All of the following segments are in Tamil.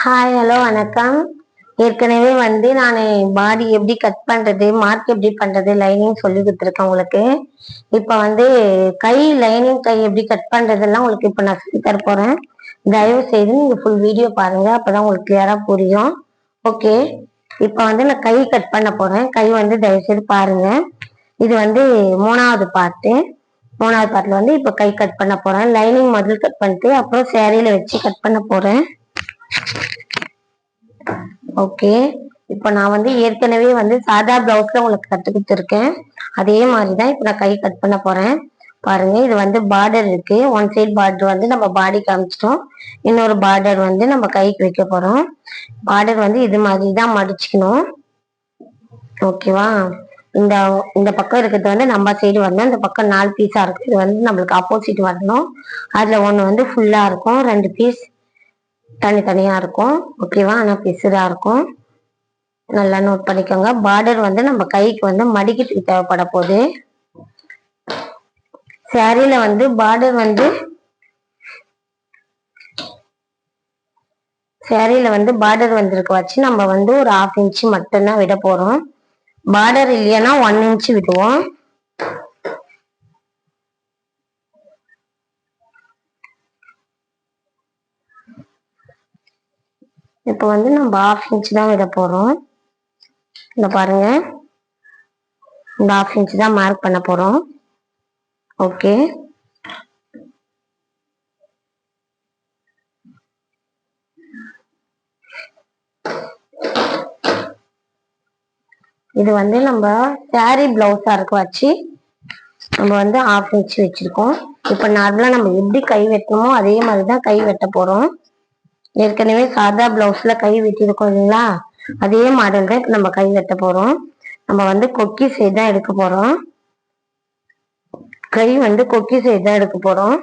ஹாய் ஹலோ வணக்கம். ஏற்கனவே நான் பாடி எப்படி கட் பண்றது, மார்க் எப்படி பண்றது, லைனிங் சொல்லி கொடுத்துருக்கேன் உங்களுக்கு. இப்ப கை லைனிங் கை எப்படி கட் பண்றதெல்லாம் உங்களுக்கு இப்ப நான் சொல்லி தர போறேன். தயவு செய்து நீங்க ஃபுல் வீடியோ பாருங்க, அப்பதான் உங்களுக்கு கிளியரா புரியும். ஓகே, இப்ப நான் கை கட் பண்ண போறேன். கை தயவு செய்து பாருங்க. இது மூணாவது பார்ட்ல இப்ப கை கட் பண்ண போறேன். லைனிங் முதல்ல கட் பண்ணிட்டு அப்புறம் சேரீல வச்சு கட் பண்ண போறேன். ஓகே, இப்ப நான் ஏற்கனவே சாதா பிளவுஸ்ல உங்களுக்கு கத்து கொடுத்துருக்கேன். அதே மாதிரிதான் இப்ப நான் கை கட் பண்ண போறேன். பாருங்க, இது பார்டர் இருக்கு. ஒன் சைட் பார்டர் நம்ம பாடி காமிச்சிட்டோம். இன்னொரு பார்டர் நம்ம கைக்கு வைக்க போறோம். பார்டர் இது மாதிரி தான் மடிச்சுக்கணும். ஓகேவா? இந்த இந்த பக்கம் இருக்கிறது நம்ம சைடு வரணும். இந்த பக்கம் 4 பீஸா இருக்கு. இது நம்மளுக்கு ஆப்போசிட் வரணும். அதுல ஒண்ணு ஃபுல்லா இருக்கும், 2 பீஸ் தனித்தனியா இருக்கும். ஓகேவா? ஆனா பிசுறா இருக்கும். நல்லா நோட் பண்ணிக்கோங்க. பார்டர் நம்ம கைக்கு மடிக்கிறதுக்கு தேவைப்பட போகுது. சாரியில பார்டர் சாரியில பார்டர் வந்திருக்க வச்சு நம்ம ஒரு 1/2 இன்ச் மட்டும்தான் விட போறோம். பார்டர் இல்லையானா 1 இன்ச் விடுவோம். இப்ப நம்ம 1/2 இன்ச் தான் விட போறோம். இந்த பாருங்க, இந்த 1/2 இன்ச் தான் மார்க் பண்ண போறோம். ஓகே, இது நம்ம சாரி பிளவுஸா இருக்க வச்சு நம்ம 1/2 இன்ச் வச்சிருக்கோம். இப்ப நார்மலா நம்ம எப்படி கை வெட்டணுமோ அதே மாதிரிதான் கை வெட்ட போறோம். ஏற்கனவே சாதா பிளவுஸ்ல கை வெட்டியிருக்கோம் இல்லைங்களா? அதே மாடல் தான் இப்ப நம்ம கை வெட்ட போறோம். நம்ம கொக்கி சைடு தான் எடுக்க போறோம். கை கொக்கி சைடு தான் எடுக்க போறோம்.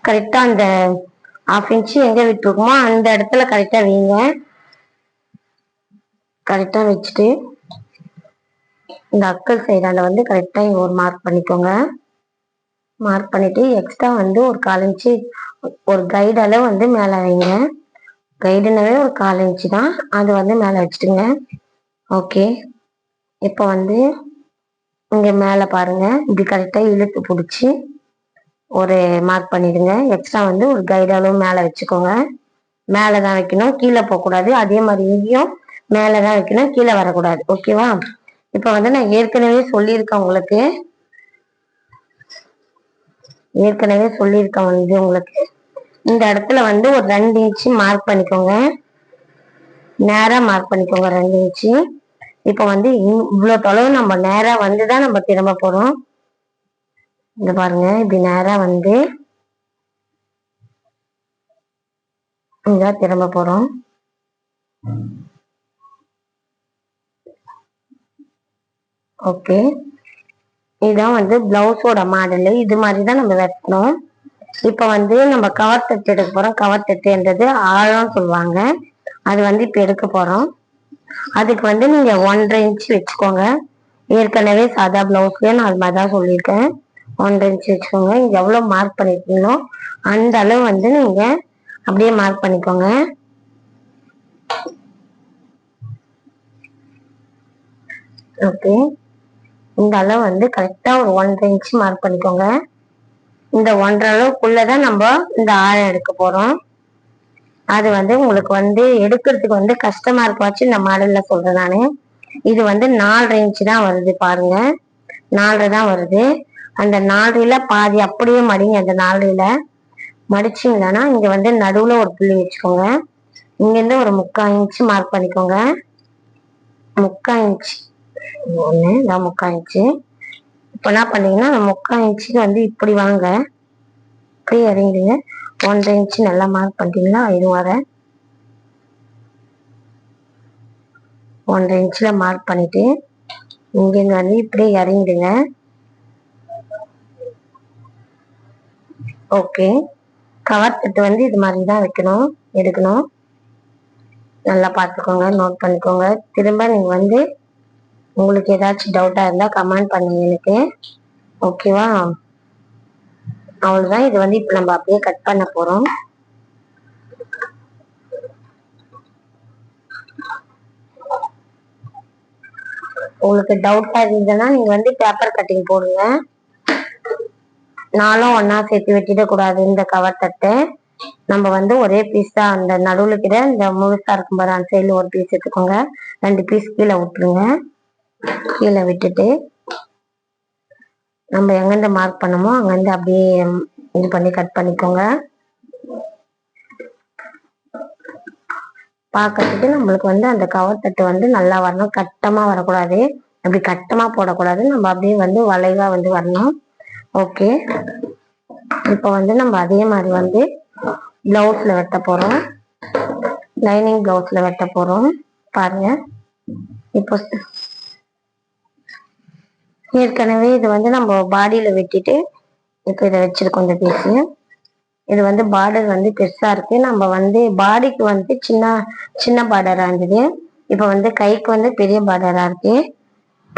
கரெக்டா அந்த 1/2 இன்ச் எங்க விட்டுருக்குமோ அந்த இடத்துல கரெக்டா வைங்க. கரெக்டா வச்சுட்டு இந்த அக்கல் சைடால கரெக்டா இங்க ஒரு மார்க் பண்ணிக்கோங்க. மார்க் பண்ணிட்டு எக்ஸ்ட்ரா ஒரு 1/4 இன்ச்சு ஒரு கைடு அளவு மேல வைங்க. கைடுனாவே ஒரு 1/4 இன்ச்சு தான், அது மேல வச்சுட்டுங்க. ஓகே, இப்ப இங்க மேல பாருங்க, இப்படி கரெக்டா இழுத்து பிடிச்சி ஒரு மார்க் பண்ணிடுங்க. எக்ஸ்ட்ரா ஒரு கைடு அளவு மேல வச்சுக்கோங்க. மேலதான் வைக்கணும், கீழே போக கூடாது. அதே மாதிரி இங்கேயும் மேலதான் வைக்கணும், கீழே வரக்கூடாது. ஓகேவா? இப்ப நான் ஏற்கனவே சொல்லியிருக்கேன் உங்களுக்கு. உங்களுக்கு இந்த இடத்துல ஒரு 2 இன்ச்சு மார்க் பண்ணிக்கோங்க. நேரா மார்க் பண்ணிக்கோங்க 2 இன்ச்சு. இப்ப இவ்வளவு தொலைவு நம்ம நேரா தான் நம்ம திரும்ப போறோம். இந்த பாருங்க, இப்படி நேரா இங்க திரும்ப போறோம். ஓகே, இதான் பிளவுஸோட மாடல். இது மாதிரிதான் நம்ம வெட்டணும். இப்ப நம்ம கவர் தட்டு எடுக்க போறோம். கவர் தட்டுன்றது ஆழம் சொல்லுவாங்க. அது இப்ப எடுக்க போறோம். அதுக்கு நீங்க 1/2 இன்ச் வச்சுக்கோங்க. ஏற்கனவே சாதா பிளவுஸ்லயே நான் அது மாதிரிதான் சொல்லியிருக்கேன். 1/2 இன்ச் வச்சுக்கோங்க. இங்க எவ்வளவு மார்க் பண்ணிருக்கீங்களோ அந்த அளவு நீங்க அப்படியே மார்க் பண்ணிக்கோங்க. ஓகே, இந்த அளவு கரெக்டா ஒரு 1/2 இன்ச் மார்க் பண்ணிக்கோங்க. இந்த 1/2 அளவுக்குள்ளதான் நம்ம இந்த ஆழம் எடுக்க போறோம். அது உங்களுக்கு எடுக்கிறதுக்கு கஷ்டமா இருக்க வச்சு இந்த மாடல்ல சொல்றேன் நானு. இது 4/2 இன்ச் தான் வருது. பாருங்க, 4/2 தான் வருது. அந்த 4/2ல பாதி அப்படியே மடிங்க. அந்த 4/2ல மடிச்சிங்கன்னா இங்க நடுவுல ஒரு புள்ளி வச்சுக்கோங்க. இங்க இருந்து ஒரு 3/4 இன்ச் மார்க் பண்ணிக்கோங்க. 3/4 இன்ச் ஒண்ணு, 3/4 இன்ச்சு. இப்ப என்ன பண்ணீங்கன்னா 3/4 இன்ச்சுக்கு இப்படி வாங்க, இப்படி இறங்கிடுங்க. 1/2 இன்ச் நல்லா மார்க் பண்ணிட்டீங்கன்னா இது வர 1/2 இன்ச்ல மார்க் பண்ணிட்டு இங்க இப்படியே இறங்கிடுங்க. ஓகே, கவர் தட்டு இது மாதிரிதான் வைக்கணும், எடுக்கணும். நல்லா பார்த்துக்கோங்க, நோட் பண்ணிக்கோங்க. திரும்ப நீங்க உங்களுக்கு ஏதாச்சும் டவுட்டா இருந்தா கமெண்ட் பண்ணுங்க எனக்கு. ஓகேவா? அவ்வளவுதான். இது இப்ப நம்ம அப்படியே கட் பண்ண போறோம். உங்களுக்கு டவுட்டா இருந்ததுன்னா நீங்க வந்து பேப்பர் கட்டிங் போடுங்க. நாலும் ஒன்னா சேர்த்து வெட்டிட கூடாது. இந்த கவர் தட்டை நம்ம வந்து ஒரே பீஸ் தான், அந்த நடுவுல இருக்கிற இந்த முழுசா இருக்கும் பாரு அந்த சைடுல ஒரு பீஸ் எடுத்துக்கோங்க. 2 பீஸ் கீழே விட்டுருங்க. கீழே விட்டுட்டு நம்ம எங்கிருந்து மார்க் பண்ணமோ அங்கிருந்து அப்படியே இது பண்ணி கட் பண்ணிக்கோங்க. பார்க்கறதுக்கு நம்மளுக்கு வந்து அந்த கவர் தட்டு வந்து நல்லா வரணும், கட்டமா வரக்கூடாது. அப்படி கட்டமா போடக்கூடாது, நம்ம அப்படியே வந்து வளைவா வந்து வரணும். ஓகே, இப்போ வந்து நம்ம அதே மாதிரி வந்து பிளவுஸ்ல வெட்ட போறோம். லைனிங் பிளவுஸ்ல வெட்ட போறோம். பாருங்க, இப்போ ஏற்கனவே இது வந்து நம்ம பாடியில வெட்டிட்டு இப்போ இதை வச்சிருக்கோம். இந்த பீஸ் இது வந்து பார்டர் வந்து பெருசா இருக்கு. நம்ம வந்து பாடிக்கு வந்து சின்ன பார்டரா இருந்தது. இப்போ வந்து கைக்கு வந்து பெரிய பார்டரா இருக்கு.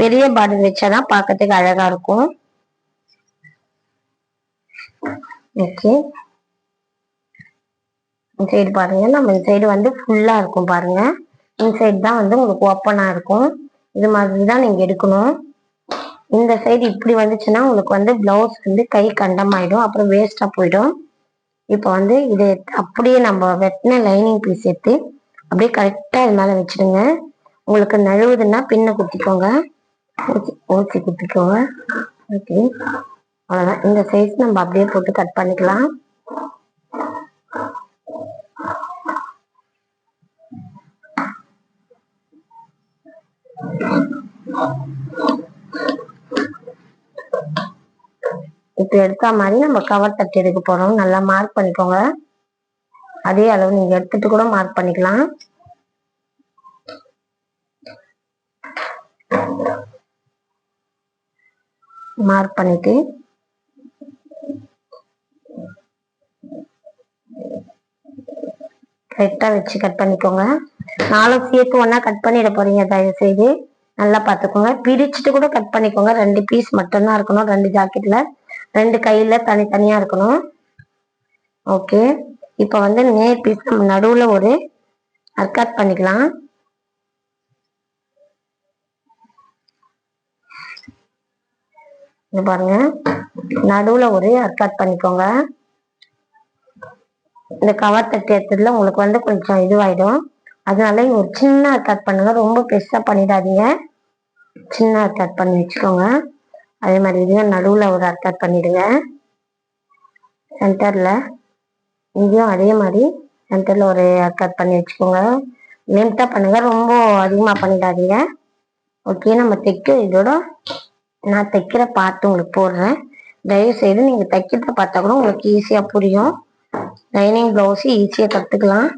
பெரிய பார்டர் வச்சாதான் பார்க்கறதுக்கு அழகா இருக்கும். ஓகே, இந்த சைடு பாருங்க, நம்ம இந்த சைடு வந்து ஃபுல்லா இருக்கும் பாருங்க. இந்த சைடு தான் வந்து உங்களுக்கு ஓப்பனா இருக்கும். இது மாதிரி தான் நீங்க எடுக்கணும். இந்த சைடு இப்படி வந்துச்சுன்னா உங்களுக்கு வந்து பிளவுஸ் வந்து கை கண்டமாயிடும், அப்புறம் வேஸ்டா போயிடும். இப்போ வந்து இதை அப்படியே நம்ம வெட்டின லைனிங் பீஸ் எடுத்து அப்படியே கரெக்டா இது மேல வச்சிடுங்க. உங்களுக்கு நழுவுதுன்னா பின்ன குத்திக்கோங்க, ஊசி குத்திக்கோங்க. ஓகே, அவ்வளவுதான். இந்த சைஸ் நம்ம அப்படியே போட்டு கட் பண்ணிக்கலாம். இப்ப எடுத்த மாதிரி நம்ம கவர் தட்டு எடுக்க போறோம். நல்லா மார்க் பண்ணிக்கோங்க. அதே அளவு நீங்க எடுத்துட்டு கூட மார்க் பண்ணிக்கலாம். மார்க் பண்ணிட்டு கரெக்டா வச்சு கட் பண்ணிக்கோங்க. நாலும் சேர்த்து ஒன்னா கட் பண்ணிட போறீங்க, தயவு செய்து நல்லா பார்த்துக்கோங்க. பிரிச்சுட்டு கூட கட் பண்ணிக்கோங்க. 2 பீஸ் மட்டும்தான் இருக்கணும், 2 ஜாக்கெட்ல 2 கையில தனித்தனியா இருக்கணும். ஓகே, இப்போ வந்து நேர் பீஸ் நம்ம நடுவுல ஒரு அர்காட் பண்ணிக்கலாம். இது பாருங்க, நடுவுல ஒரு அர்காட் பண்ணிக்கோங்க. இந்த கவர் தட்டு எடுத்ததுல உங்களுக்கு வந்து கொஞ்சம் இதுவாயிடும், அதனால ஒரு சின்ன அர்காட் பண்ணுங்க. ரொம்ப பெருசா பண்ணிடாதீங்க, சின்ன அர்காட் பண்ணி வச்சுக்கோங்க. அதே மாதிரி இதையும் நடுவுல ஒரு அர்காட் பண்ணிடுங்க. சென்டர்ல இங்கேயும் அதே மாதிரி சென்டர்ல ஒரு அர்காட் பண்ணி வச்சுக்கோங்க. லென்த்தா பண்ணுங்க, ரொம்ப அதிகமா பண்ணிடாதீங்க. ஓகே, நம்ம இதோட நான் தைக்கிற பார்த்து உங்களுக்கு போடுறேன். தயவு செய்து நீங்க தைக்கிறத பார்த்தா கூட உங்களுக்கு ஈஸியா புரியும். லைனிங் பிளவுஸ் ஈஸியா கத்துக்கலாம்.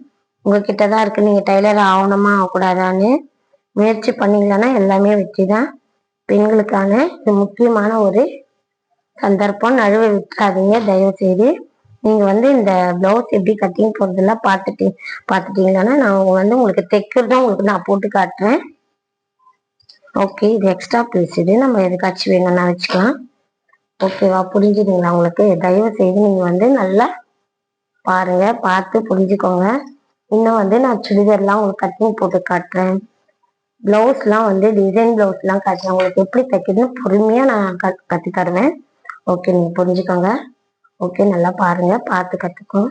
உங்ககிட்ட தான் இருக்கு, நீங்க டைலர் ஆகணுமா ஆகக்கூடாதான்னு முயற்சி பண்ணீங்கன்னா எல்லாமே வெற்றி தான். பெண்களுக்கான இது முக்கியமான ஒரு சந்தர்ப்பம். நழுவ விட்டுறாதீங்க தயவு செய்து. நீங்க வந்து இந்த பிளவுஸ் எப்படி கட்டிங் போறதெல்லாம் பார்த்துட்டீங்கன்னா நான் வந்து உங்களுக்கு தைக்கிறதும் உங்களுக்கு நான் போட்டு காட்டுறேன். ஓகே, இது எக்ஸ்ட்ரா பீஸ், இது நம்ம எதுக்காச்சும் வேணும்னா வச்சுக்கலாம். ஓகேவா, புரிஞ்சுதுங்களா உங்களுக்கு? தயவு செய்து நீங்க வந்து நல்லா பாருங்க, பார்த்து புரிஞ்சுக்கோங்க. இன்னும் வந்து நான் சுடிதார்லாம் உங்களுக்கு கட்டிங் போட்டு காட்டுறேன். பிளவுஸ்லாம் வந்து டிசைன் பிளவுஸ்லாம் காட்டுறேன். உங்களுக்கு எப்படி தைக்கிறதுன்னு பொறுமையா நான் கத்து தருவேன். ஓகே, நீங்க புரிஞ்சுக்கோங்க. ஓகே, நல்லா பாருங்க, பார்த்து கத்துக்கோங்க.